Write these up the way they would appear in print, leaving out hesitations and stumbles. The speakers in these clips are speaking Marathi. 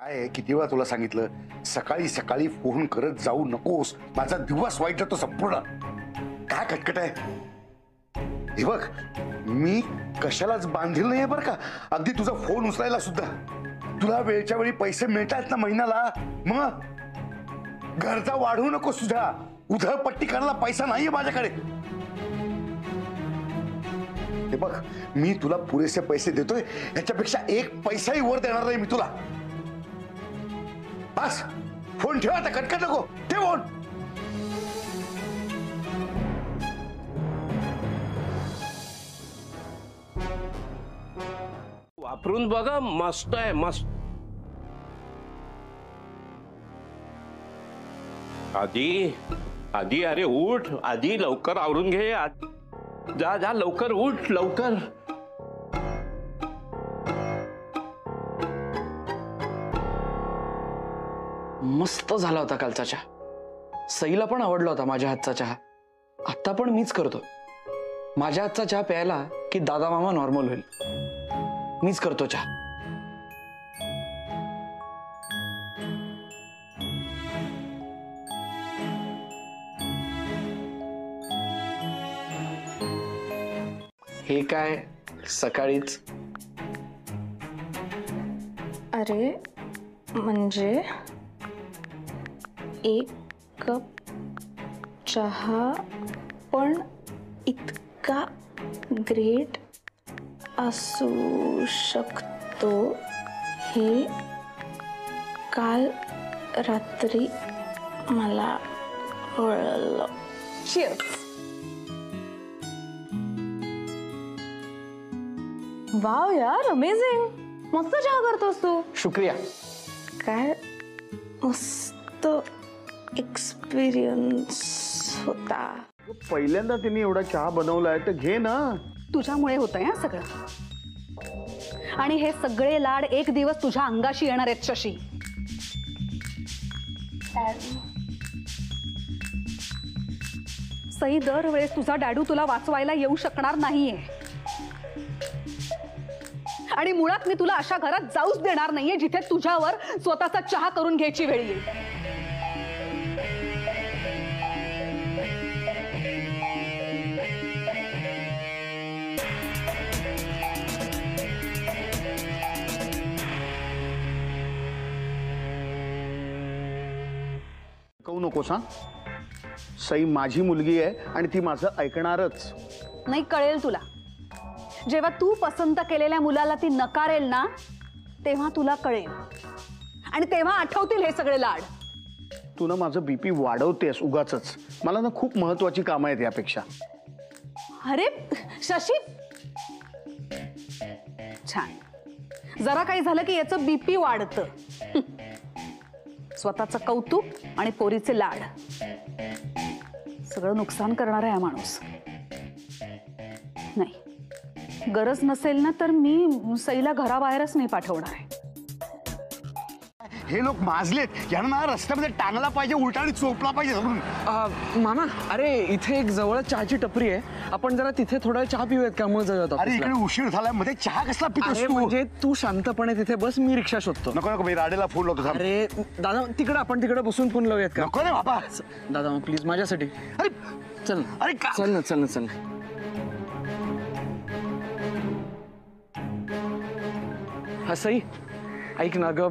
काय किती वेळा तुला सांगितलं, सकाळी सकाळी फोन करत जाऊ नकोस, माझा दिवस वाईट जातो संपूर्ण. काय कटकट आहे हे बघ, मी कशालाच बांधील नाहीये बरं का. अगदी तुझा फोन उचलायला सुद्धा. तुला वेळच्या वेळी पैसे मिळतात ना महिन्याला, मग गरजा वाढवू नकोस तुझ्या. उधळपट्टी करायला पैसा नाहीये माझ्याकडे. हे बघ, मी तुला पुरेसे पैसे देतोय, याच्यापेक्षा एक पैसाही वर देणार नाही मी तुला. बस फोन ठेवा, आता कटकट नको ठेव फोन. वापरून बघा, मस्त आहे मस्त. आधी आधी अरे उठ, आधी लवकर आवरून घे. जा जा लवकर उठ लवकर. मस्त झाला होता कालचा चहा. सईला पण आवडला होता माझ्या हातचा चहा. आता पण मीच करतो. माझ्या हातचा चहा प्यायला की दादा मामा नॉर्मल होईल. मीच करतो चहा. हे काय सकाळीच? अरे म्हणजे एक कप चहा पण इतका ग्रेट असू शकतो हे काल रात्री मला कळलं. Cheers. वाव यार, अमेझिंग. मस्त चहा करतोस तू. शुक्रिया. काय मस्त एक्सपिरियन्स होता. पहिल्यांदा तिने एवढा चहा बनवलाय तर घे ना. तुझ्यामुळे होतंय हा सगळं. आणि हे सगळे लाड एक दिवस तुझ्या अंगाशी येणार आहेत शशी. सई, दरवेळेस तुझा डॅडू तुला वाचवायला येऊ शकणार नाहीये. आणि मुळात मी तुला अशा घरात जाऊच देणार नाहीये जिथे तुझ्यावर स्वतःचा चहा करून घ्यायची वेळ येईल. कहू नकोस हा. सई माझी मुलगी आहे आणि ती माझं ऐकणारच नाही. कळेल तुला. जेव्हा तू पसंत केलेल्या मुलाला ती नकारेल ना, तेव्हा तुला कळेल. आणि तेव्हा आठवतील हे सगळे लाड. तू ना माझं बीपी वाढवतेस उगाचच. मला ना खूप महत्वाची कामं आहेत यापेक्षा. अरे शशी, छान. जरा काही झालं की याचं बीपी वाढतं. स्वतःचं कौतुक आणि पोरीचे लाड, सगळं नुकसान करणार आहे हा माणूस. नाही, गरज नसेल ना तर मी सईला घराबाहेरच नाही पाठवणार आहे. हे लोक माजलेत, यांना रस्त्यामध्ये टांगला पाहिजे, उलटाने चोपला पाहिजे. मामा, अरे इथे एक जवळ चहाची टपरी आहे. आपण जरा तिथे थोडा चहा पिऊयात का? मग जाऊयात. अरे इकडे उशीर झाला, मध्ये चहा कसला पितोस तू? म्हणजे तू शांतपणे तिथे बस, मी रिक्षा शोधतो. नको नको, मी राडेला फोन लावतो. अरे दादा, तिकडे आपण तिकडे बसून फोन लावूयात का? नको रे बाबा. दादा प्लीज माझ्यासाठी. अरे चल. अरे चल ना चल ना चल. हा सई, ऐक ना ग,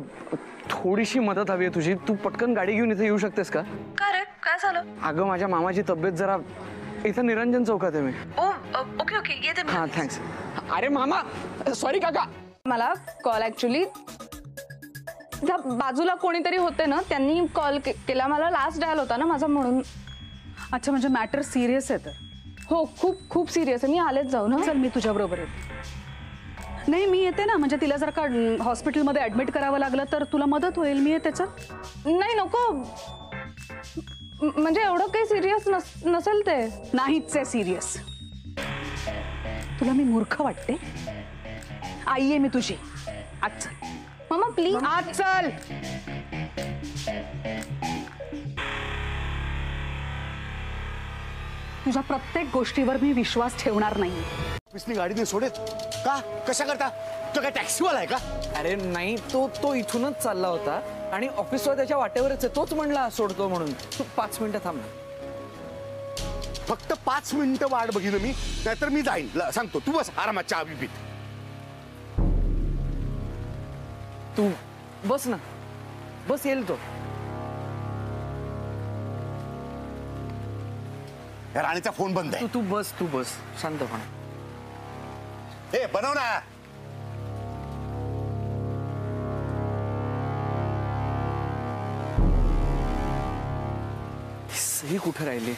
थोडीशी मदत हवी आहे तुझी. तू पटकन गाडी घेऊन इथे येऊ शकतेस का? का रे, काय झालं? अगं माझ्या मामाची तब्येत जरा. इथं निरंजन चौकात आहे मी. ओके ओके, येते. हा थँक्स. अरे मामा, सॉरी काका. मला कॉल ऍक्च्युली बाजूला कोणीतरी होते ना, त्यांनी कॉल केला. मला लास्ट डायल होता ना माझा, म्हणून. अच्छा, म्हणजे मॅटर सिरियस आहे तर? हो, खूप खूप सिरियस आहे. मी आलेच जाऊ ना. चल, मी तुझ्या बरोबर येते. नाही, मी येते ना. म्हणजे तिला जर का हॉस्पिटलमध्ये ऍडमिट करावं लागलं तर तुला मदत होईल. मी येते. चल. नाही नको, म्हणजे एवढं काही सिरियस नसेल ते. नाहीच आहे सिरियस. तुला मी मूर्ख वाटते? आई आहे मी तुझी. आज चल. मामा प्लीज. आज चल. तुझ्या प्रत्येक गोष्टीवर मी विश्वास ठेवणार नाही. गाडीने सोडेत का? कशा करता? तो काय टॅक्सीवाला आहे का? अरे नाही, तो इथूनच चालला होता आणि ऑफिसवर त्याच्या वाटेवरच आहे. तोच म्हणला सोडतो म्हणून. तू 5 मिनिटं थांब ना. फक्त 5 मिनिटं वाट बघितलं मी, नाहीतर मी जाईन. सांगतो, तू बस आरामात चहा पीत. तू बस ना, बस, येईल तो. या राणीचा फोन बंद आहे. तू बस शांतपणे. हे बनव ना. सही कुठे राहिली?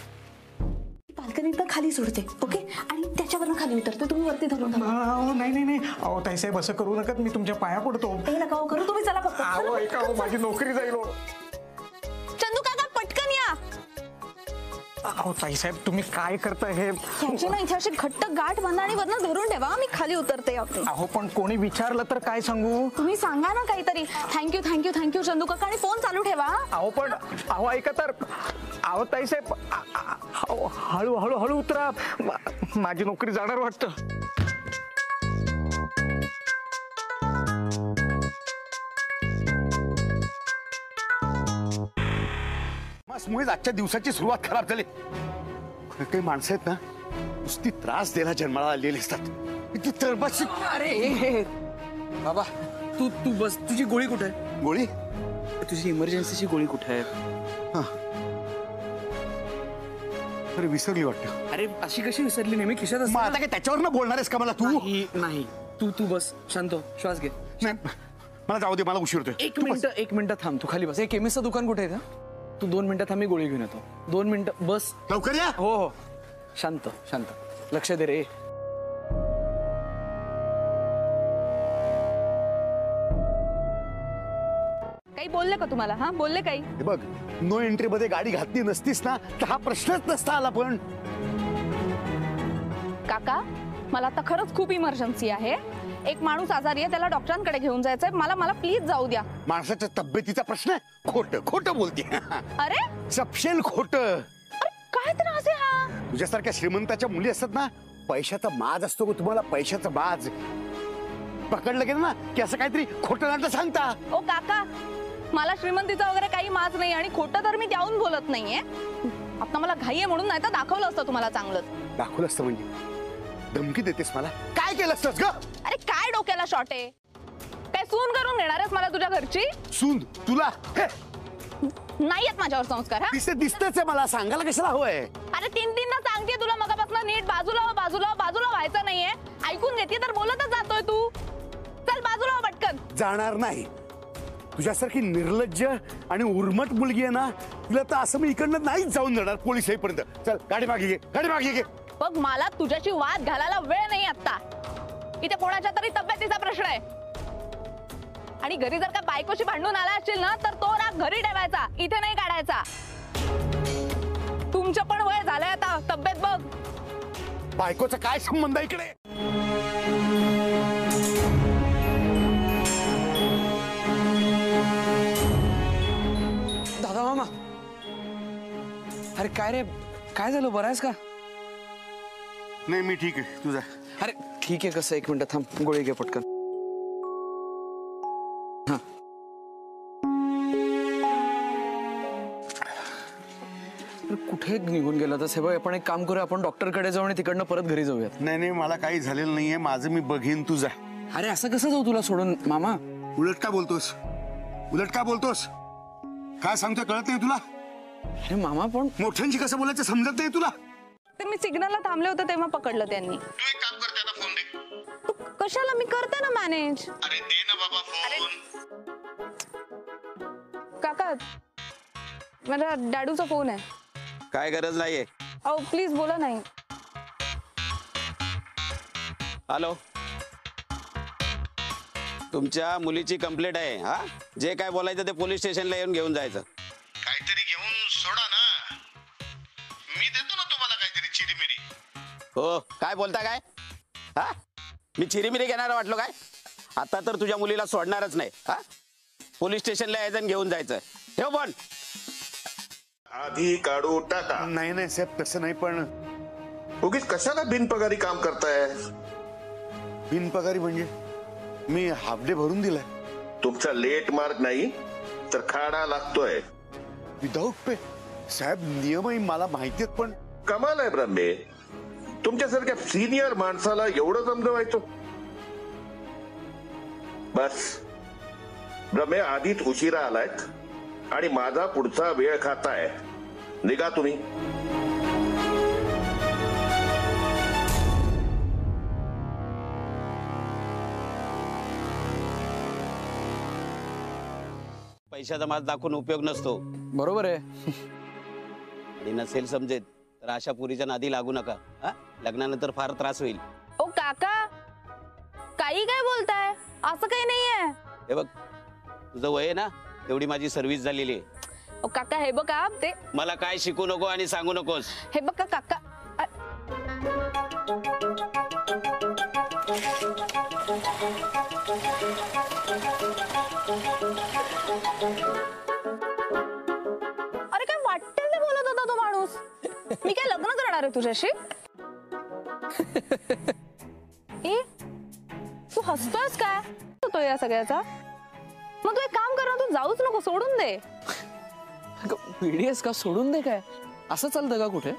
बाल्कनीत खाली सोडते, ओके, आणि त्याच्यावरनं खाली उतरते. तुम्ही वरती धरून थांबा. अहो नाही अहो ताईसाहेब असं करू नका, मी तुमच्या पाया पडतो. ते नका हो करू, तुम्ही चला फक्त. अहो ऐका, अहो माझी नोकरी जाईल. चंदू काका पटकन या. अहो ताईसाहेब तुम्ही काय करता हे? यांची ना इथे अशी घट्ट गाठ बांधा आणि वरनं धरून ठेवा. मी खाली उतरते. अहो पण कोणी विचारलं तर काय सांगू? तुम्ही सांगा ना काहीतरी. थँक्यू चंदू काका, आणि फोन चालू ठेवा. अहो पण अहो ऐका तर. अहो ताईसाहेब हळू उतरा, माझी नोकरी जाणार वाटतं. मुळे आजच्या दिवसाची सुरुवात खराब झाली. काही माणसं आहेत ना, नुसती त्रास द्यायला जन्माला आलेली असतात. ती तरबशी. अरे बाबा, तू बस. तुझी गोळी कुठे आहे? गोळी? तुझी इमर्जन्सीची गोळी कुठे आहे? अरे विसरली वाटतं. अरे अशी कशी विसरली? नेहमी खिशात मग आता काय त्याच्यावर ना बोलणार आहेस का मला तू? नाही. तू बस शांत हो, श्वास घे. नाही, मला जाऊ दे, मला उशीर होतोय. एक मिनिट थांब. तू खाली बस. केमिस्टचं दुकान कुठे आहे का? तू 2 मिनिटं थांब, मी गोळी घेऊन येतो. 2 मिनिटं बस. लवकर या. हो शांत लक्ष दे रे. काही बोलले का तुम्हाला? हा, बोलले काही? हे बघ, नो एंट्री मध्ये गाडी घातली नसतीस ना तर हा प्रश्नच नसता आला. पण काका, मला आता खरंच खूप इमर्जन्सी आहे. एक माणूस आजारी आहे, त्याला डॉक्टरांकडे घेऊन जायचंय. मला प्लीज जाऊ द्या. माणसाच्या तब्येतीचा प्रश्न आहे. खोटं बोलते. अरे सपशेल खोटं. काय त्रास आहे हा? तुझ्यासारख्या श्रीमंताच्या मुली असतात ना, पैशाचा माज असतो का तुम्हाला? पैशाचा माज पकडलं गेलं ना की असं काहीतरी खोटं नाटं सांगता. ओ काका, मला श्रीमंतीचा वगैरे काही माज नाही, आणि खोटं तर मी त्याहून बोलत नाहीये. आता मला घाई आहे म्हणून, नाही तर दाखवलं असतं तुम्हाला चांगलंच. दाखवलं असतं म्हणजे? धमकी देतेस मला? काय केलं असतंस ग? अरे काय डोक्याला शॉट आहे? काय सून करून घेणार आहेस मला तुझ्या घरची? सून तुला? नाही आहेत माझ्यावर संस्कार. हा, दिसतच आहे मला. सांगायला कशाला हवंय? अरे 3-3दा सांगते तुला मगापासून, नीट बाजूला व्हायचं नाहीये. ऐकून घेते तर बोलतच जातोय तू. चल बाजूला हो पटकन. जाणार नाही. तुझ्यासारखी निर्लज्ज आणि उर्मट मुलगी आहे ना, तिला तर असं मी इकडनं नाहीच जाऊन जाणार पोलीस येईपर्यंत. चल गाडी मागे घे. बघ, मला तुझ्याशी वाद घालायला वेळ नाही आता. इथे कोणाच्या तरी तब्येतीचा प्रश्न आहे, आणि घरी जर का बायकोशी भांडून आला असशील ना तर तो राग घरी ठेवायचा, इथे नाही काढायचा. तुमचं पण वय झालंय आता. तब्येत बघ. बायकोचा काय संबंध इकडे? दादा मामा, अरे काय रे, काय झालं? बरं आहेस का? नाही, मी ठीक आहे. तुझा? अरे ठीक आहे. कसं? 1 मिनिट थांब, गोळी घे पटकन. कुठे निघून गेला तर? बघ, आपण एक काम करूया, आपण डॉक्टरकडे जाऊ आणि तिकडनं परत घरी जाऊयात. नाही, मला काही झालेलं नाहीये. माझं मी बघेन. तुझा? अरे असं कसं जाऊ तुला सोडून मामा? उलट का बोलतोस? काय सांगतोय कळत नाही तुला? अरे मामा पण मोठ्यांशी कसं बोलायचं समजत नाही तुला? ते मी सिग्नलला थांबले होते तेव्हा पकडलं त्यांनी. तू एक काम कर, त्यांना फोन दे. तू कशाला? मी करते ना मॅनेज. अरे दे ना बाबा फोन. काका, माझ्या डॅडूचा फोन आहे. काय गरज नाहीये. अहो प्लीज बोला नाही. हॅलो, तुमच्या मुलीची कंप्लेंट आहे. हा, जे काय बोलायचं ते पोलीस स्टेशनला येऊन घेऊन जायचं. काहीतरी घेऊन सोडा ना. मी देतो ना तुम्हाला काहीतरी चिरीमिरी. हो, काय बोलता काय? हा, मी चिरीमिरी घेणार वाटलो काय? आता तर तुझ्या मुलीला सोडणारच नाही. हा, पोलीस स्टेशनला यायचं आणि घेऊन जायचं. ठेव पण. आधी काढू टाका. नाही साहेब, तसं नाही. पण उगीच कशाला बिनपगारी काम करताय? बिनपगारी म्हणजे? मी हाफ डे भरून दिलाय. तुमचा लेट मार्क नाही तर खाडा लागतोय. विदाऊट पे. साहेब नियमही मला माहिती आहेत पण कमाल आहे ब्रह्मे, तुमच्यासारख्या सिनियर माणसाला एवढं समजवायचं. बस ब्रह्मे, आधीच उशिरा आलायत आणि माझा पुढचा वेळ खाताय. निघा तुम्ही. पैशाचा माज दाखवून उपयोग नसतो. बरोबर आहे. आणि नसेल समजेत तर अशा पुरीच्या नादी लागू नका. हा, लग्नानंतर फार त्रास होईल. ओ काका, काही काय बोलताय? असं काही नाहीये. हे बघ, तुझं वय आहे ना, तेवढी माझी सर्व्हिस झालेली आहे. ओ काका, हे बघा ते. मला काय शिकू नको आणि सांगू नकोस. हे बघा काका. अरे काय वाटेल ते बोलत होता तो माणूस. मी काय लग्न करणार आहे तुझ्याशी? ए, तू हसतोयस काय? तो या सगळ्याचा. मग तू एक काम कर ना, तू जाऊच नको, सोडून दे. पीडीएस का सोडून दे काय? असं चालतं का कुठे?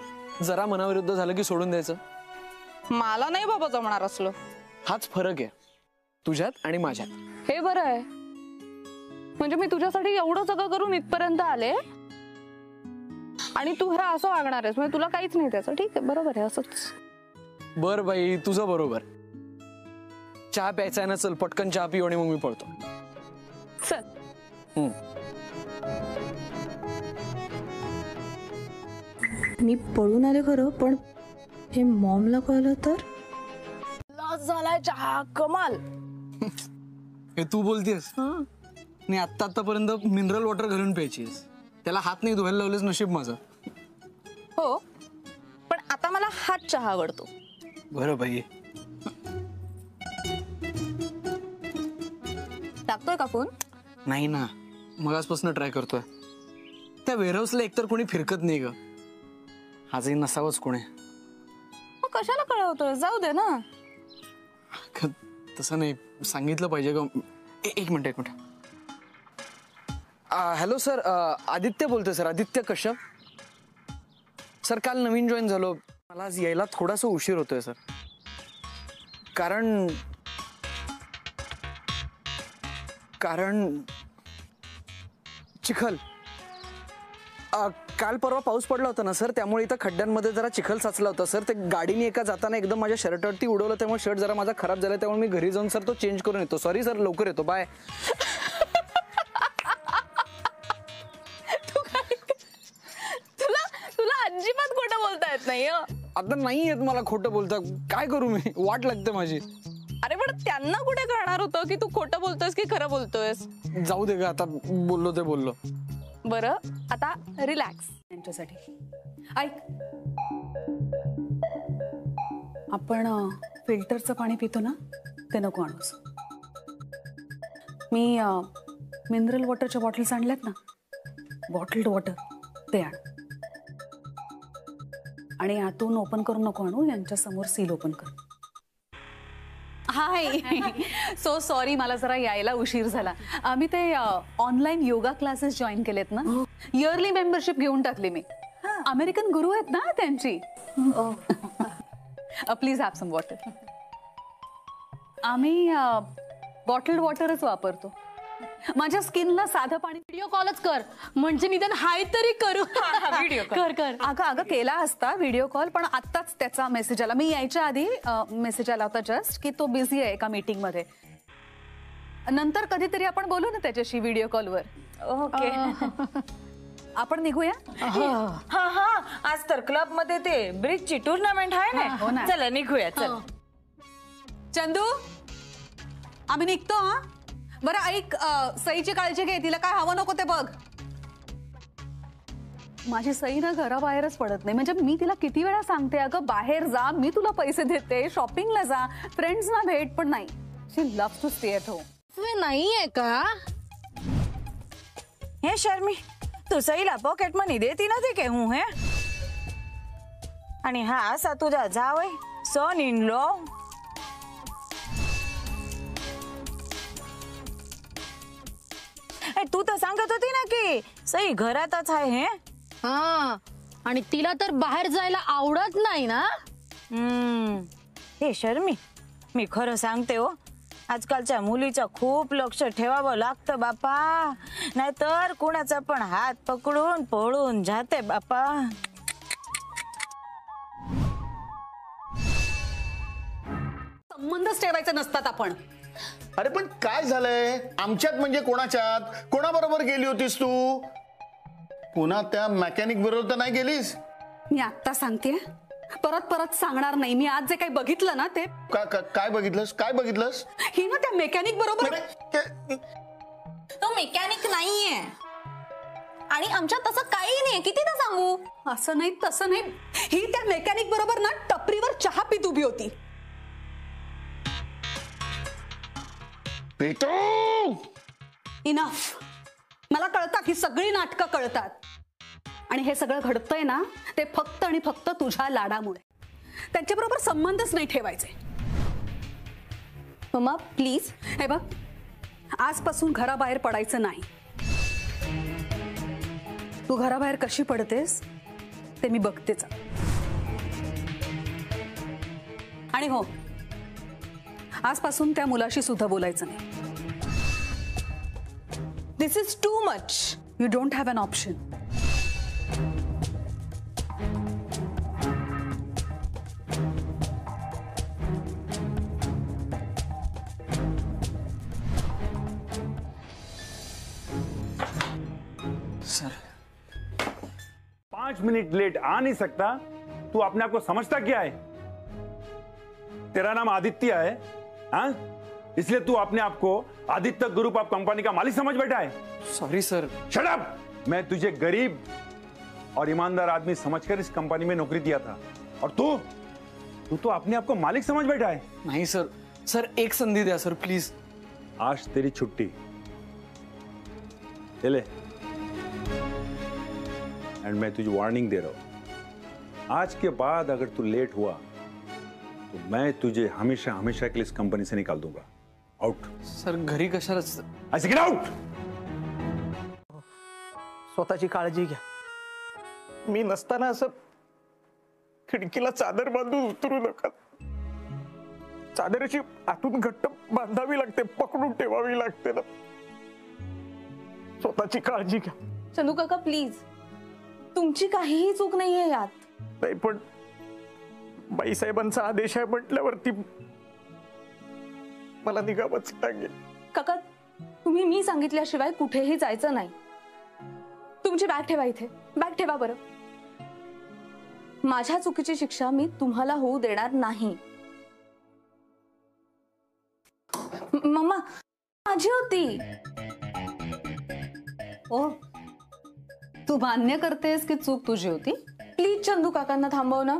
जरा मनाविरुद्ध झालं की सोडून द्यायचं? मला नाही बाबा जमणार असलो. हाच फरक आहे तुझ्यात आणि माझ्यात. हे बरं आहे, म्हणजे मी तुझ्यासाठी एवढं सगळं करून इथपर्यंत आले आणि तू ह्या असं वागणार आहेस, म्हणजे तुला काहीच नाही त्याचं. ठीक आहे, बरोबर आहे, असंच. बर बाई, तुझं बरोबर. चहा प्यायचा आहे ना, चल पटकन चहा पिऊ आणि मग मी पळतो. चल. मी पळून आले खरं, पण हे मॉमला कळलं तर? लस झालाय चहा. कमाल. हे तू बोलतेस? नाही, आतापर्यंत मिनरल वॉटर घालून प्यायचीस. त्याला हात नाही धुवायला लावलेस, नशीब माझं. हो, पण आता मला हात चहा आवडतो. बरं बाई. टाकतोय का फोन? नाही ना, मगासपासून ट्राय करतोय. त्या वेअरहाऊसला एकतर कोणी फिरकत नाही ग. आजही नसावंच कोणी. मग कशाला कळवतोय? जाऊ दे ना. तसं नाही, सांगितलं पाहिजे ग. एक मिनिट. हॅलो सर, आदित्य बोलतोय सर. आदित्य कश्यप सर. काल नवीन जॉईन झालो. मला आज यायला थोडासा उशीर होतोय सर. कारण चिखल. काल परवा पाऊस पडला होता ना सर, त्यामुळे इथं खड्ड्यांमध्ये जरा चिखल साचला होता सर. ते गाडीने एका जाताना एकदम माझ्या शर्टवरती उडवलं, त्यामुळे शर्ट जरा माझा खराब झाला. त्यामुळे मी घरी जाऊन सर तो चेंज करून येतो. सॉरी सर, लवकर येतो. बाय. तुला अजिबात खोटं बोलता येत नाही. आता नाही येत मला खोटं बोलता. काय करू मी? वाट लागते माझी. अरे पण त्यांना कुठे कळणार होतं की तू खोटं बोलतोयस की खरं बोलतोयस? जाऊ दे ग, आता बोललो ते बोललो. बरं, आता रिलॅक्स. त्यांच्यासाठी ऐक, आपण फिल्टरचं पाणी पितो ना, ते नको आणूस. मी मिनरल वॉटरच्या बॉटल्स आणल्यात ना, बॉटल्ड वॉटर, ते आण. आणि आतून ओपन करून नको आणू, यांच्या समोर सील ओपन कर. हाय, सो सॉरी, मला जरा यायला उशीर झाला. आम्ही ते ऑनलाईन योगा क्लासेस जॉईन केलेत ना, इयरली मेंबरशिप घेऊन टाकली मी. अमेरिकन गुरु आहेत ना त्यांची. Please have some water. आम्ही बॉटल्ड वॉटरच वापरतो. माझ्या स्किनला साधं पाणी. व्हिडिओ कॉलच कर, म्हणजे निदान हाय तरी करू. व्हिडिओ कर. अगं केला असता व्हिडिओ कॉल, पण आत्ताच त्याचा मेसेज आला. मी यायच्या आधी मेसेज आला होता जस्ट की तो बिझी आहे एका मीटिंग मध्ये. नंतर कधीतरी आपण बोलू ना त्याच्याशी व्हिडिओ कॉलवर. ओके. आपण निघूया. हा, आज तर क्लब मध्ये ते ब्रिजची टुर्नामेंट आहे ना. चला निघूया. चल चंदू, आम्ही निघतो. हा बरं, ऐक, सईची काळजी घे. तिला काय हवं नको ते बघ. माझी सई ना घराबाहेरच पडत नाही. म्हणजे मी तिला किती वेळा सांगते, अगं बाहेर जा, मी तुला पैसे देते, शॉपिंगला जा, फ्रेंड्सना भेट, पण नाही. She loves to stay at home. नाहीये का हे शर्मी? तू सईला पॉकेट मनी देती नव्हती के हूँ हे? आणि हा असा तुझा जावई, सन इन लॉ. तू तर सांगत होती ना की सई घरातच आहे हे. हा आणि तिला तर बाहेर जायला आवडत नाही ना. हे शर्मी, मी खरं सांगते हो, आजकालच्या मुलीचं खूप लक्ष ठेवावं लागतं बापा, नाहीतर कुणाचा पण हात पकडून पळून जाते बापा. संबंधच ठेवायचे नसतात आपण. अरे पण काय झालंय आमच्यात म्हणजे कोणाच्यात? कोणाबरोबर गेली होतीस तू? पुन्हा त्या मेकॅनिक बरोबर तर नाही गेलीस? मी आत्ता सांगते, परत परत सांगणार नाही. मी आज जे काही बघितलं ना ते. काय बघितलंस? काय बघितलंस? ही ना त्या मेकॅनिक बरोबर. तो मेकॅनिक नाहीये आणि आमच्यात तसं काही नाही. कितीदा सांगू? असं नाही तसं नाही, ही त्या मेकॅनिक बरोबर ना टपरीवर चहा पित उभी होती. पेटो इनफ. मला कळतं की सगळी नाटकं कळतात आणि हे सगळं घडतंय ना ते फक्त आणि फक्त तुझ्या लाडामुळे. त्यांच्याबरोबर संबंधच नाही ठेवायचे. मम्मा प्लीज. हे बघ, आजपासून घराबाहेर पडायचं नाही. तू घराबाहेर कशी पडतेस ते मी बघतेच. आणि हो, आजपासून त्या मुलाशी सुद्धा बोलायचं नाही. This is too much. You don't have an option. Sir 5 minute late आ नहीं सकता? तू अपने आप को समझता क्या है? तेरा नाम आदित्य है, हाँ? इसलिए तू अपने आप को आदित्य ग्रुप ऑफ कंपनी का मालिक समझ बैठा है? Sorry sir. Shut up! मैं तुझे गरीब और ईमानदार आदमी समझकर इस कंपनी में नौकरी दिया था, और तू तो अपने आप को मालिक समझ बैठा है. नहीं सर. सर एक संधि द्या सर प्लीज. आज तेरी छुट्टी. ले एंड मैं तुझे वार्निंग दे रहा हूं, आज के बाद अगर तू लेट हुआ तो मैं तुझे हमेशा हमेशा के लिए इस कंपनी से निकाल दूंगा. आउट. सर घरी कशाला? आई से गेट आउट. स्वतःची काळजी घ्या. मी नसताना असं खिडकीला चादर बांधून उतरू नका. चादरची आतून घट्ट बांधावी लागते, पकडून ठेवावी लागते ना. स्वतःची काळजी घ्या. चंदू काका प्लीज, तुमची काहीही चूक नाहीये यात. नाही पण बाईसाहेबांचा आदेश आहे म्हटल्यावरती मला निघावंच लागेल. काका तुम्ही मी सांगितल्याशिवाय कुठेही जायचं नाही. तुमची बॅग ठेवा इथे. बॅग ठेवा बरं. माझ्या चुकीची शिक्षा मी तुम्हाला होऊ देणार नाही. मम्मा माझी होती. ओ, तू मान्य करतेस की चूक तुझी होती? प्लीज चंदू काकांना थांबव ना.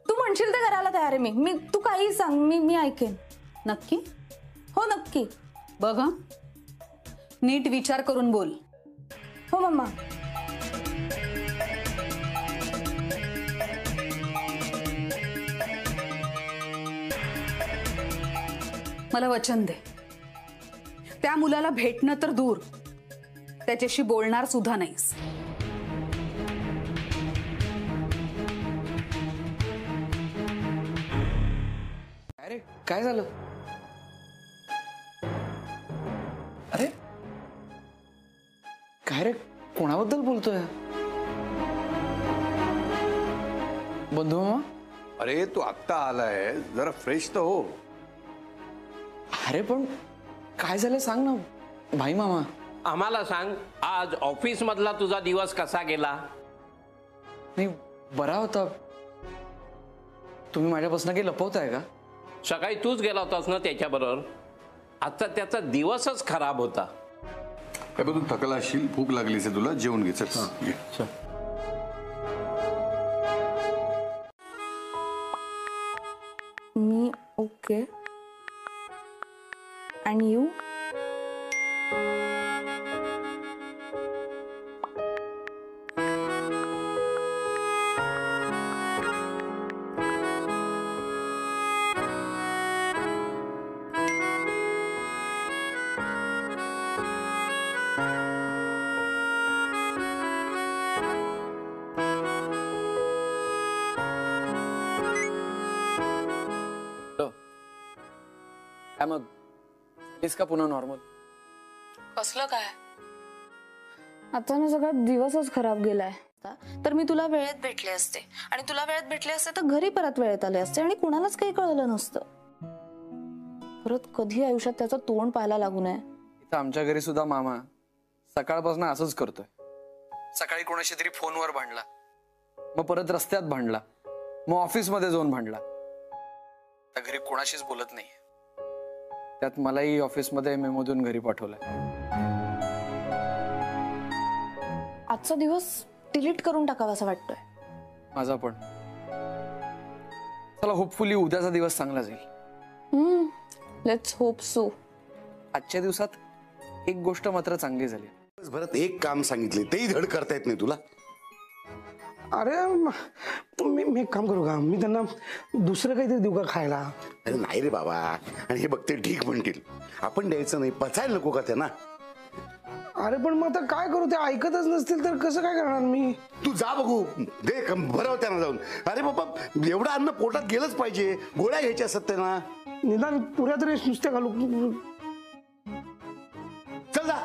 तू म्हणशील ते करायला तयार आहे मी. तू काही सांग, मी ऐकेन. नक्की? हो नक्की. बघ हं, नीट विचार करून बोल. हो मम्मा. मला वचन दे, त्या मुलाला भेटणं तर दूर, त्याच्याशी बोलणार सुद्धा नाहीस. अरे काय झालं? अरे काय रे, कोणाबद्दल बोलतोय? बंधू मामा? अरे तू आत्ता आलाय, जरा फ्रेश तर हो. अरे पण काय झालं सांग ना भाई मामा. आम्हाला सांग, आज ऑफिस मधला तुझा दिवस कसा गेला? नाही बरा होता. तुम्ही माझ्यापासून काही लपवताय का? सकाळी तूच गेला होतास ना त्याच्याबरोबर. आजचा त्याचा दिवसच खराब होता. काय तू थकला असशील, भूक लागली असेल तुला, जेवून घे. चल. मी ओके. and you? काय मग हेच का पुन्हा नॉर्मल? कसलं काय? आता ना सगळा दिवसच खराब गेलाय. तर मी तुला वेळेत भेटले असते आणि तुला वेळेत भेटले असते तर घरी परत वेळेत आले असते आणि कुणालाच काही कळलं नसतं. परत कधी आयुष्यात त्याचं तोंड पाहायला लागू नये. इथं आमच्या घरी सुद्धा मामा सकाळपासून असंच करतोय. सकाळी कोणाशी तरी फोनवर भांडला, मग परत रस्त्यात भांडला, मग ऑफिसमध्ये जाऊन भांडला. त्या घरी कोणाशीच बोलत नाही. त्यात मलाही ऑफिसमध्ये मेमोदून घरी पाठवलंय. आजचा दिवस डिलीट करून टाकावा असं वाटतोय. माझा पण. चला होपफुली उद्याचा दिवस चांगला जाईल. Let's hope so. आजच्या दिवसात एक गोष्ट मात्र चांगली झाली. दिवसभरात एक काम सांगितले तेही धड करता येत नाही तुला. अरे मी एक काम करू का? मी त्यांना दुसरं काहीतरी देऊ का खायला? अरे नाही रे बाबा. आणि हे बघते ठीक म्हणतील, आपण द्यायचं नाही, पचायला नको का त्यांना? अरे पण मग आता काय करू? ते ऐकतच नसतील तर कसं काय करणार मी? तू जा बघू दे, भरव त्यांना जाऊन. अरे बाबा एवढं अन्न पोटात गेलंच पाहिजे, गोळ्या घ्यायच्या असतात त्यांना. निदान पुऱ्या तरी नुसत्या घालू. चल जा.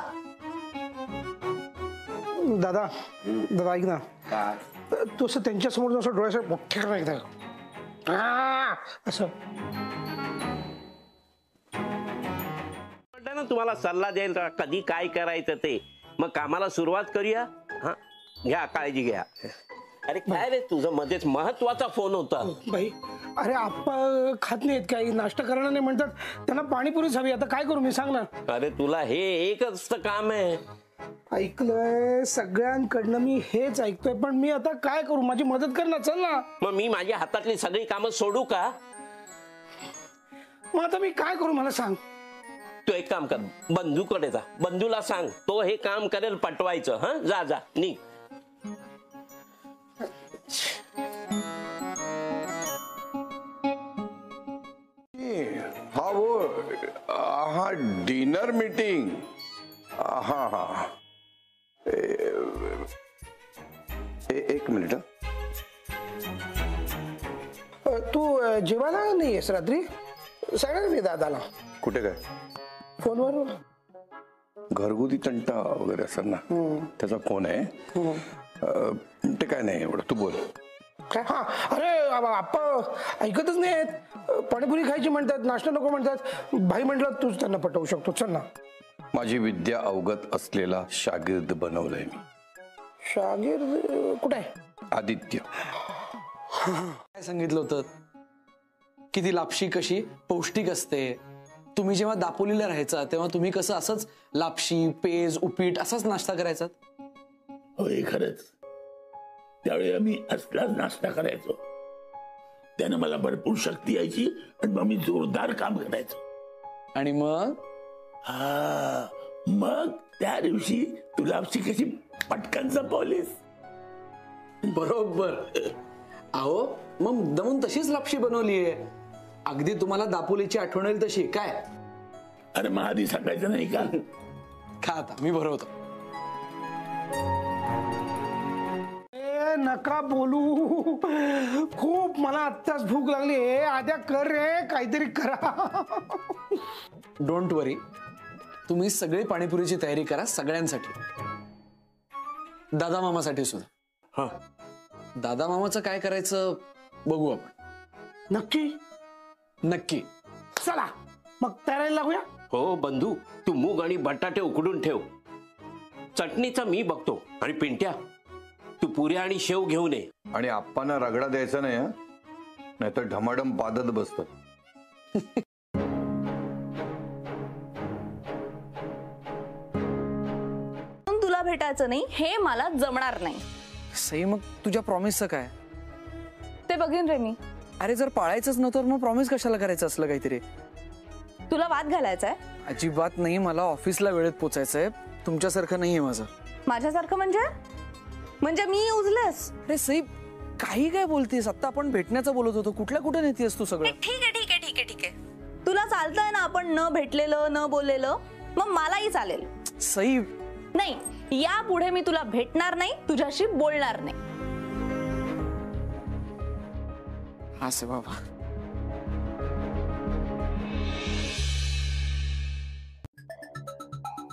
दादा दादा ऐक ना, तू असं त्यांच्या समोर असं डोळ्यासमोर मोठे करा एकदा असं. ना तुम्हाला सल्ला देईल का कधी काय करायचं ते. मग कामाला सुरुवात करूया. हा घ्या, काळजी घ्या. अरे काय रे, तुझं मध्येच महत्वाचा फोन होता. बाई अरे आप्पा खात नाहीत, काही नाश्ता करणार नाही म्हणतात. त्यांना पाणीपुरीच हवी. आता काय करू मी, सांग ना. अरे तुला हे एकच तर काम आहे. ऐकलंय सगळ्यांकडनं, मी हेच ऐकतोय, पण मी आता काय करू? माझी मदत कर ना, चल ना. मग मी माझ्या हातातली सगळी कामं सोडू का? मग आता मी काय करू मला सांग. तू एक काम कर, बंधूकडे जा. बंधूला सांग, तो हे काम करेल पटवायचं. हा जा जा निघ. हा वो हा डिनर मीटिंग. हा हा एक मिनिट. तू जेवायला नाही आहेस रात्री? सांगा मी दादाला. कुठे काय? फोनवर घरगुती तंटा वगैरे असं ना, त्याचा फोन आहे. ते काय नाही एवढं, तू बोल. काय? हा अरे आप्पा ऐकतच नाहीत. पाणीपुरी खायची म्हणतात, नाश्ता नको म्हणतात. भाई म्हटलं तूच त्यांना पटवू शकतो, चल ना. माझी विद्या अवगत असलेला शागिर्द बनवलंय मी. शागिर्द कुठे आहे? आदित्य. काय सांगितलं होतं की ती लापशी कशी पौष्टिक असते. तुम्ही जेव्हा दापोलीला राहायचा तेव्हा तुम्ही कसं असंच लापशी, पेज, उपीट असाच नाश्ता करायचा? होय खरंच. त्यावेळी आम्ही असलाच नाश्ता करायचो. त्यानं मला भरपूर शक्ती यायची आणि मग मी जोरदार काम करायचो. आणि मग मग त्या दिवशी तू लापशी कशी पटकन जपवलीस. बरोबर. अहो मग मुद्दामून तशीच लापशी बनवलीये, अगदी तुम्हाला दापोलीची आठवण येईल तशी. काय? अरे मग आधी सांगायचं नाही का? खा आता, मी भरवतो. नका बोलू, खूप मला आत्ताच भूक लागली आहे. आद्या कर रे, काहीतरी करा. डोंट वरी, तुम्ही सगळी पाणीपुरीची तयारी करा सगळ्यांसाठी, दादा मामासाठी सुद्धा. दादा मामाचं काय करायचं बघू आपण. नक्की? नक्की. चला मग तयारीला लागूया. हो बंधू, तू मूग आणि बटाटे उकडून ठेव. चटणीचा मी बघतो. आणि पिंट्या, तू पुऱ्या आणि शेव घेऊन ये. आणि आप्पांना रगडा द्यायचा नाही, नाहीतर ढमाडम पादत बसतं. तुला भेटायचं नाही हे मला जमणार नाही. सई, मग तुझ्या प्रॉमिसचं काय? ते बघीन रे मी. अरे जर पाळायचंच नव्हतं मग प्रॉमिस कशाला करायचं असलं काहीतरी? तुला वाद घालायचाय? अजिबात नाही, मला ऑफिसला वेळेत पोचायचंय. तुमच्यासारखं नाहीये माझं. माझ्यासारखं म्हणजे मी उजलस? अरे सई, काही काय बोलतेस? आता आपण भेटण्याचं बोलत होतो, कुठे नेतीयस तू सगळं? ठीक आहे. तुला चालतंय ना आपण न भेटलेलं न बोललेलं? मग मलाही चालेल. सई नाही, यापुढे मी तुला भेटणार नाही, तुझ्याशी बोलणार नाही. हा से बाबा.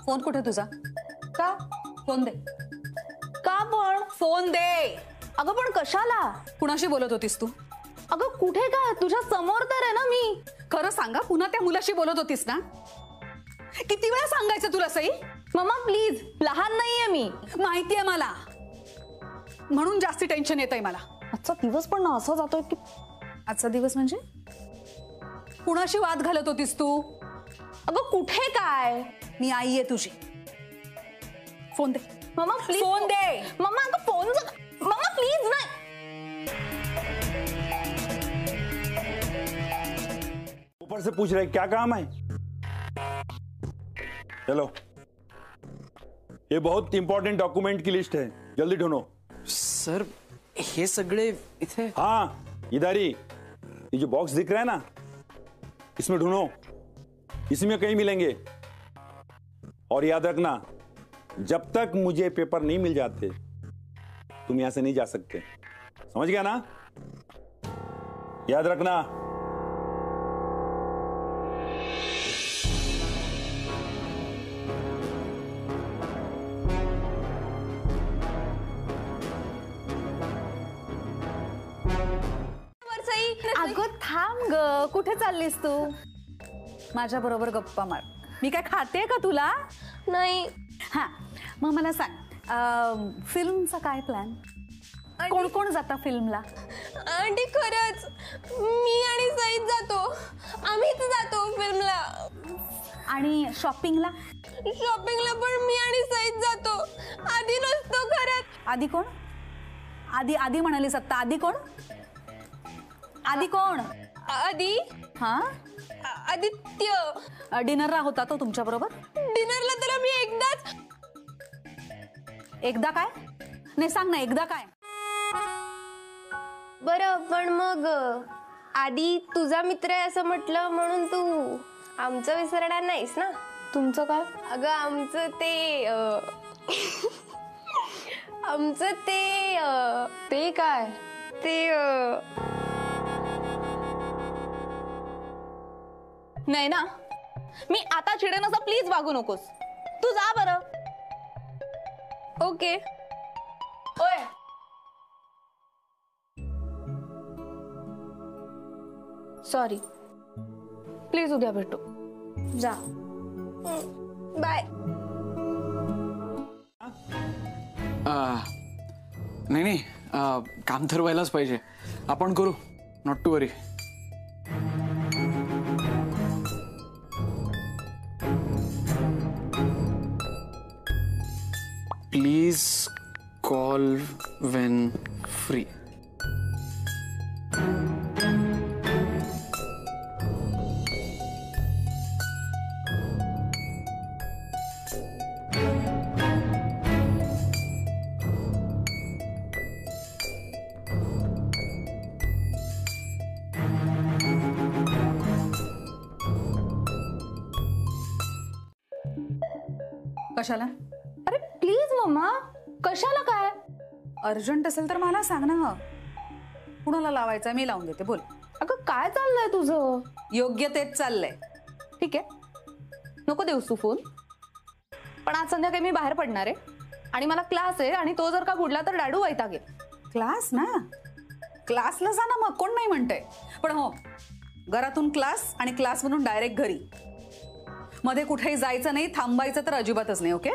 फोन कुठे तुझा? का? फोन दे. का पण? फोन दे. अगं पण कशाला? कुणाशी बोलत होतीस तू? अगं कुठे काय, तुझ्या समोर तर आहे ना मी. खरं सांगा, पुन्हा त्या मुलाशी बोलत होतीस ना? किती वेळा सांगायचं तुला सई? मम्मा प्लीज, लहान नाहीये मी. माहितीये मला, म्हणून जास्ती टेन्शन येतंय मला. आजचा दिवस पण ना असा जातोय की. आजचा दिवस म्हणजे? कुणाशी वाद घालत होतीस तू? अगं कुठे काय? मी आई आहे तुझी. फोन दे. मम्मा प्लीज फोन दे. मम्मा अगं फोन. मम्मा प्लीज नाही. ऊपर से पूछ रहे क्या काम है? चलो, ये बहुत इंपॉर्टेंट डॉक्यूमेंट की लिस्ट है, जल्दी ढूंढो. सर हे सगळे इथे. हाँ इधर ही. ये जो बॉक्स दिख रहा है ना, इसमें ढूंढो. इसी में कहीं मिलेंगे. और याद रखना, जब तक मुझे पेपर नहीं मिल जाते तुम यहां से नहीं जा सकते. समझ गया ना? याद रखना. अगं थांब ग, कुठे चाललीस तू? माझ्या बरोबर गप्पा मार. मी काय खाते का तुला? नाही. हा मग मला सांग, फिल्मचा काय प्लॅन? कोण कोण जाता फिल्मला? आंटी खरंच मी आणि सईद जातो. आम्हीच जातो फिल्मला. आणि शॉपिंगला? शॉपिंगला पण मी आणि सईद जातो. आधी नसतो खरंच. आधी कोण? आधी आधी म्हणालीस आत्ता. आधी कोण? आधी कोण? आधी हा आदित्य. डिनरला होता तो तुमच्या बरोबर? डिनरला तर मी एकदाच. एकदा काय? नाही सांग ना, एकदा काय? बरं पण मग आधी तुझा मित्र आहे असं म्हटलं म्हणून तू आमचं विसरणार नाहीस ना? तुमचं काय? अगं आमचं ते आमचं ते काय ते नाही ना, मी आता चिडेन असं प्लीज वागू नकोस. तू जा बरं. ओके. ओय सॉरी. प्लीज उद्या भेटू. जा. बाय. नाही नाही, काम तर व्हायलाच पाहिजे. आपण करू, not to worry. Please call when free. कशाला? अरे प्लीज मम्मा, कशाला काय? अर्जंट असेल तर मला सांग ना. कुणाला लावायचं? मी लावून देते. बोल. अगं काय चाललंय तुझं? योग्य तेच चाललंय. ठीक आहे, नको देऊस तू फोन. पण आज संध्याकाळी मी बाहेर पडणार आहे आणि मला क्लास आहे, आणि तो जर का बुडला तर डाडू वैतागेल. क्लास ना, क्लासला जा ना मग, कोण नाही म्हणतंय. पण हो, घरातून क्लास आणि क्लासमधून डायरेक्ट घरी. मध्ये कुठेही जायचं नाही, थांबायचं तर अजिबातच नाही. ओके?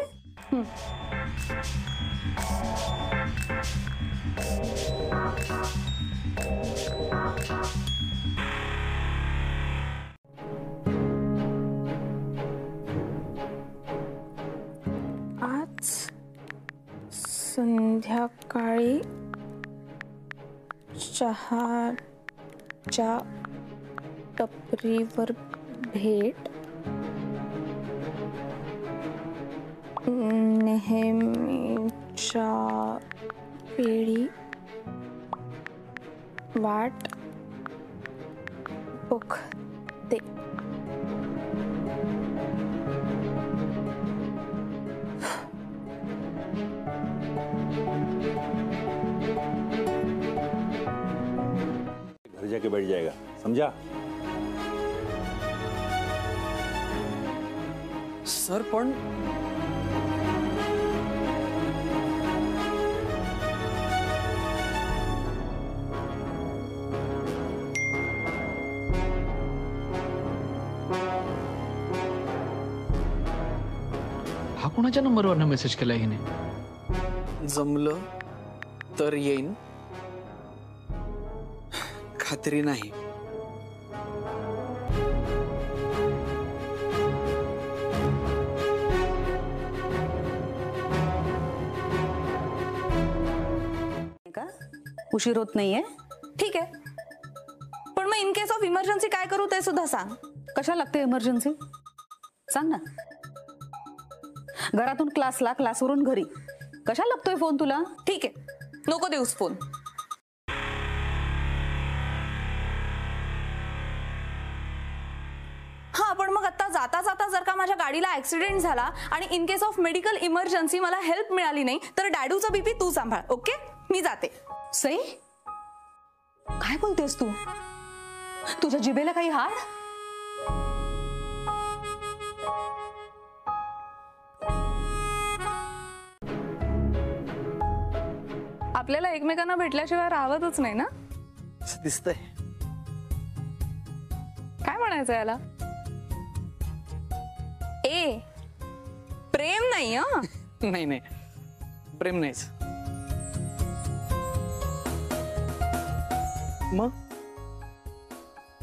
आज संध्याकाळी चहाच्या टपरीवर भेट. नेहमीच्या वेळी वाट बघते. घर जाके बैठ जाएगा, समझा? सर पण हा कोणाच्या नंबरवरनं मेसेज केलाय हिने? जमलं तर येईन, खात्री नाही. का उशीर होत नाहीये? ठीक आहे, पण मग इन केस ऑफ इमर्जन्सी काय करू ते सुद्धा सांग. कशा लागते इमर्जन्सी? सांग ना. घरातून क्लासला, क्लासवरून घरी, कशा लागतोय फोन तुला? ठीक आहे, नको देऊस फोन. हा, पण मग आता जाता जाता जर का माझ्या गाडीला ऍक्सिडेंट झाला आणि in case of medical emergency मला हेल्प मिळाली नाही तर डॅडूचा बीपी तू सांभाळ. ओके, मी जाते. सई, काय बोलतेस तू? तुझ्या जिभेला काही हाड? आपल्याला एकमेकांना भेटल्याशिवाय राहतच नाही ना? दिसतंय. काय म्हणायचं याला? ए, प्रेम नाही. नाही नाही, प्रेम नाहीच. मग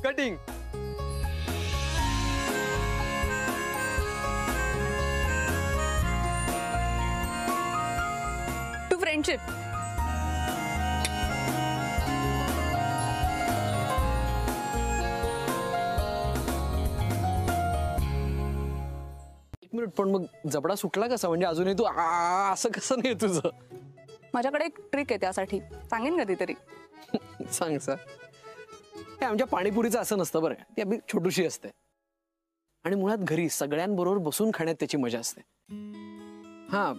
कटिंग. To friendship. एक मिनिट, पण मग जबडा सुटला कसा? म्हणजे अजूनही तू असं कसं नाही तुझं? माझ्याकडे एक ट्रिक आहे त्यासाठी, सांगेन कधीतरी. सांग सर. हे आमच्या पाणीपुरीचं असं नसतं बरं, ती अगदी छोटीशी असते आणि मुळात घरी सगळ्यांबरोबर बसून खाण्यात त्याची मजा असते. हा,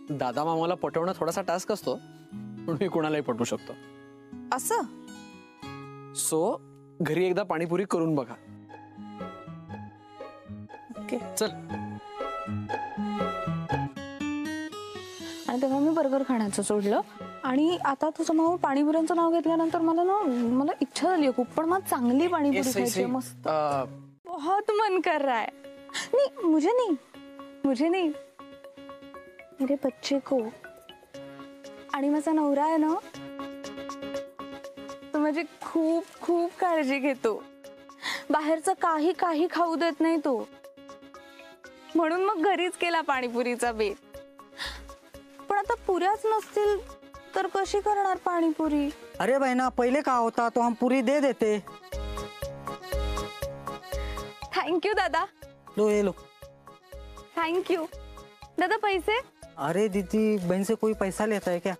दादा मामाला पटवणं थोडासा टास्क असतो, पण मी कोणालाही पटवू शकतो. असं? सो घरी एकदा पाणीपुरी करून बघा. ओके, चल. आणि तेव्हा मी बर्गर खाण्याचं सोडलं आणि आता तुझं माऊ पाणीपुऱ्यांचं नाव घेतल्यानंतर मला इच्छा झाली खूप, पण मला चांगली पाणीपुरी खायची आहे. मस्त. बहुत मन कर रहा है. नहीं, मुझे नहीं, मेरे बच्चे को. आणि माझा नवरा आहे ना, तो माझी खूप खूप काळजी घेतो. बाहेरचं काही खाऊ देत नाही तो. म्हणून मग घरीच केला पाणीपुरीचा बेत. पण आता पुऱ्याच नसतील तर कशी करणार पाणीपुरी? अरे बहना, पहले कहा होता तो हम पूरी दे देते. थैंक यू दादा. लो ये लो. थैंक यू दादा. पैसे? अरे दीदी, बहन से कोई पैसा लेता है क्या?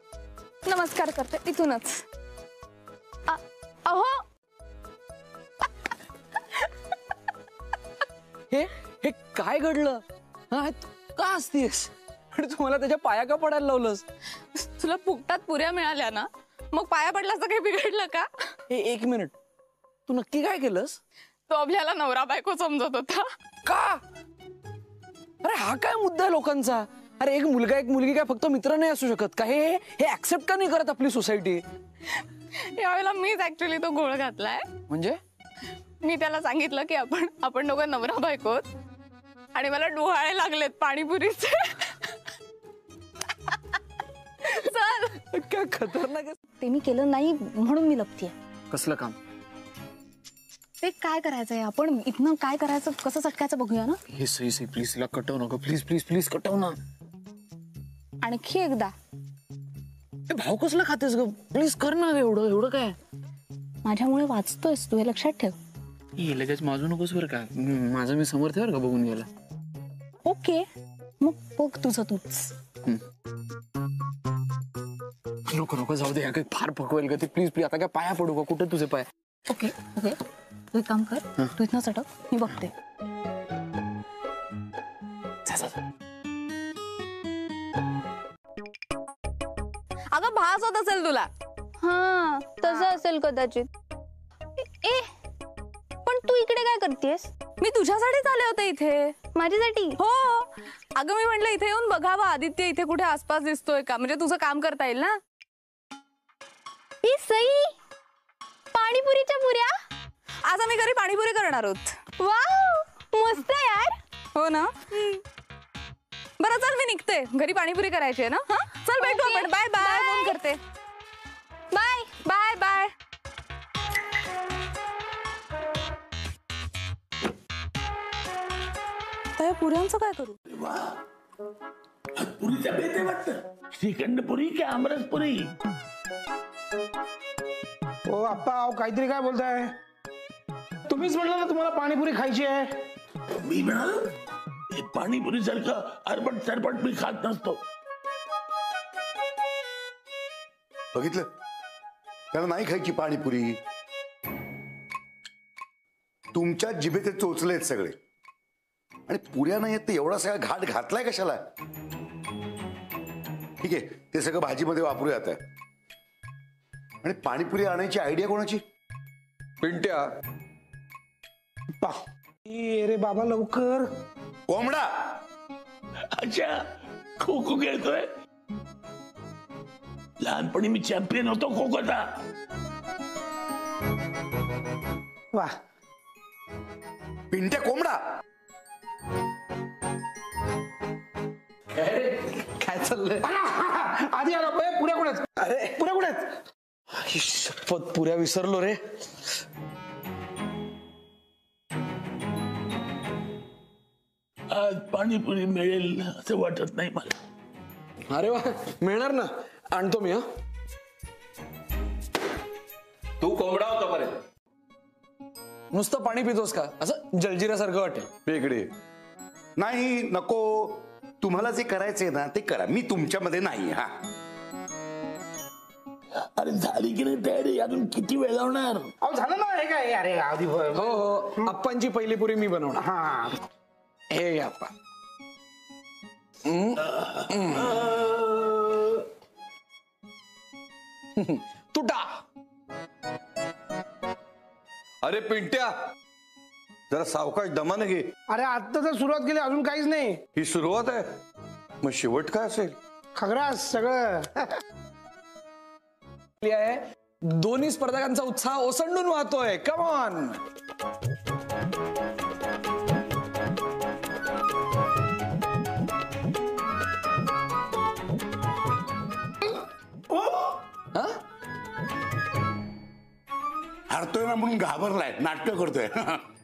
नमस्कार करते इथूनच. अहो, हे काय घडलं? हा, का असतीस? आणि तुम्हाला त्याच्या पाया का पडायला लावलंस? तुला फुकटात पुऱ्या मिळाल्या ना, मग पाया पडलास तर काही बिघडलं का? एक मिनिट, तू नक्की काय केलंस? तो आपल्याला नवरा बायको समजत होता. का? अरे हा काय मुद्दा आहे लोकांचा? अरे एक मुलगा एक मुलगी काय फक्त मित्र नाही असू शकत का? हे ऍक्सेप्ट का नाही करत आपली सोसायटी? यावेळेला मीच ऍक्च्युली तो घोळ घातलाय. म्हणजे मी त्याला सांगितलं की आपण दोघं नवरा बायकोत आणि मला डोहाळे लागलेत पाणीपुरीचे. चल. काय खतरनाक. ते मी केलं नाही म्हणून मी लपतीये. कसलं काम? ते काय करायचंय, आपण इथनं काय करायचं, कसं सटकायचं बघूया ना. हे सही प्लीज, तिला कटव नको प्लीज प्लीज प्लीज, कटव ना. आणखी एकदा. भाव कसला खातेस ग? प्लीज कर ना. एवढं काय? माझ्यामुळे वाचतोयस तू, हे लक्षात ठेव. लगेच माजू नकोस बरं का. माझं मी समर्थ बरं का बघून गेला. ओके, मग बघ तुझं तूच. नको जाऊ दे, फार पकवेल का ते. प्लीज प्लीज, आता काय पाया पडू का? कुठे तुझे पाय? ओके ओके, तू एक काम कर, तू इथनं सटक, मी बघते. अगं भास होत असेल तुला. हा, तसं असेल कदाचित. ए, पण तू इकडे काय करतेस? मी तुझ्यासाठीच आले होते इथे. माझ्यासाठी? हो. अगं मी म्हटलं इथे येऊन बघावं आदित्य इथे कुठे आसपास दिसतोय का, म्हणजे तुझं काम करता येईल ना. ही सई पाणीपुरीच्या पुऱ्या. आज आम्ही घरी पाणीपुरी करणार आहोत. वाव मस्त यार. हो ना. बरं चल मी निघते, घरी पाणीपुरी करायची आहे ना. हा चल भेटू आपण. Bye bye. फोन करते. Bye bye bye. त्या पुऱ्यांचं काय करू. पुरीचा बेत आहे वाटतं. श्रीखंड पुरी की आमरस पुरी. ओ आप्पा काहीतरी काय बोलताय. तुम्हीच म्हटलं ना तुम्हाला पाणीपुरी खायची आहे. मी म्हणालो पाणीपुरी सारखं अरबट सरबट मी खात नसतो. बघितलं, त्याला नाही खायची पाणीपुरी. तुमच्या जिभेचे चोचलेत सगळे, आणि पुऱ्या नाही येत. एवढा सगळा घाट घातलाय कशाला. ठीक आहे, ते सगळं भाजीमध्ये वापरूया आता. आणि पाणीपुरी आणायची आयडिया कोणाची. पिंट्या. रे बाबा लवकर. कोंबडा. अच्छा, खो खो खेळतोय. लहानपणी मी चॅम्पियन होतो खो खोचा. वा. पिंट्या कोंबडा. काय चाललंय. आधी आला पुऱ्या कुठे. अरे पुऱ्या कुठे. शपथ पुऱ्या विसरलो रे. आज पाणीपुरी मिळेल असं वाटत नाही मला. अरे वा, मिळणार ना. आणतो मी. हा तू कोंबडा होता बरे. नुसतं पाणी पितोस का, असं जलजिरासारखं वाटेल. इकडे नाही, नको. तुम्हाला जे करायचंय ना ते करा, मी तुमच्यामध्ये नाही. हा अरे झाली की नाही तयारी, अजून किती वेळ लावणार. अहो झालं ना. हे काय अरे आधी. हो हो, आप्पांची पहिली पुरी मी बनवणार. हा हे घ्या आप्पा. तुटा. अरे पिंट्या, जरा सावकाश दमाने घे. अरे आता तर सुरुवात केली, अजून काहीच नाही. ही सुरुवात आहे, मग शेवट काय असेल. खगरास सगळं. आहे. दोन्ही स्पर्धकांचा उत्साह ओसंडून वाहतोय. Come on. हरतोय ना म्हणून घाबरलाय, नाटक करतोय.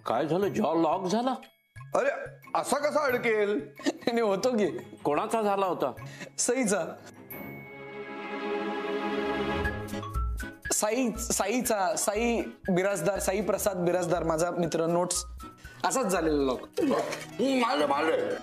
काय झालं, जॉ लॉक झाला. अरे असा कसा अडकेल. होतो की. कोणाचा झाला होता. सईचा. साईचा. साई बिराजदार, साई प्रसाद बिराजदार माझा मित्र. नोट्स असाच झालेला लॉक. मारलं.